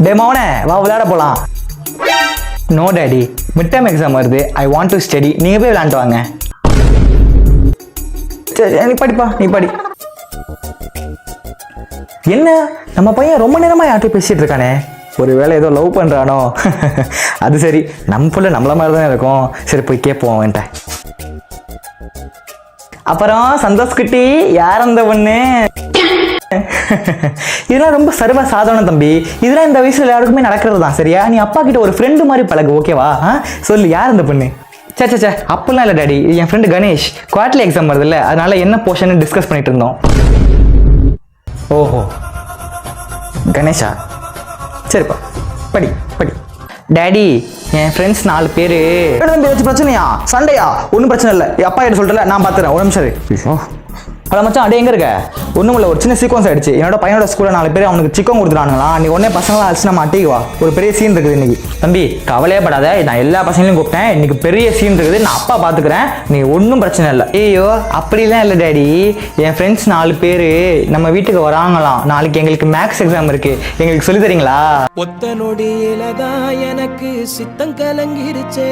டே மவனே வா விளையாட போலாம். No daddy, mid time exam வருது. I want to study. நீங்க போய் விளையாண்டு வாங்க. சரி நீ படிப்பா, நீ படி. என்ன நம்ம பையன் ரொம்ப நேரமா யார்கிட்ட பேசிட்டு இருக்கானே? ஒரு வேளை ஏதோ லவ் பண்றானோ? அது சரி, நம்ம புள்ள நம்மள மாதிரி தான் இருக்கும். சரி போய் கேட்போம் அவன்கிட்ட. அப்புறம் சந்தோஷ் குட்டி, யார் அந்த பொண்ணு? இதெல்லாம் ரொம்ப சர்வ சாதாரண தம்பி. இதெல்லாம் இந்த வயசுல எல்லாருக்குமே நடக்கிறது தான். சரியா? நீ அப்பா கிட்ட ஒரு ஃப்ரெண்டு மாதிரி பழகு. ஓகேவா? சொல்லு, யார் அந்த பொண்ணு? சே அப்படிலாம் இல்லை டாடி. என் ஃப்ரெண்டு கணேஷ். குவார்டர்லி எக்ஸாம் வருது இல்லை, அதனால என்ன போர்ஷன் டிஸ்கஸ் பண்ணிட்டு இருந்தோம். ஓஹோ, கணேஷா? சரிப்பா, படி படி. டாடி, என் ஃப்ரெண்ட்ஸ் 4 பேர். ஏதாச்சும் பிரச்சனையா? சண்டையா? ஒன்றும் பிரச்சனை இல்லை. அப்பா கிட்ட சொல்லிட்டல, நான் பார்த்துறேன். ஒரு நிமிஷம். ஹலோ மச்சான், அடே எங்கே இருக்க? ஒன்றும் இல்லை, ஒரு சின்ன சீக்வன்ஸ் ஆயிடுச்சு. என்னோட பையனோட ஸ்கூலில் 4 பேர் அவனுக்கு சிக்கன் கொடுத்துட்டானுங்களா. நீ உடனே பசங்களாம் அடிச்சு நம்ம அட்டிக்குவா. ஒரு பெரிய சீன் இருக்குது இன்னைக்கு. தம்பி கவலையே படாத, நான் எல்லா பசங்களையும் கூப்பிட்டேன். இன்னைக்கு பெரிய சீன் இருக்குது. நான் அப்பா பார்த்துக்கிறேன், நீ ஒன்றும் பிரச்சனை இல்லை. ஐயோ அப்படிலாம் இல்லை டாடி. என் ஃப்ரெண்ட்ஸ் 4 பேர் நம்ம வீட்டுக்கு வராங்களாம். நாளைக்கு எங்களுக்கு மேக்ஸ் எக்ஸாம் இருக்கு. எங்களுக்கு சொல்லி தரீங்களா? ஒத்த நொடியில தான் எனக்கு சித்தம் கலங்கிருச்சே.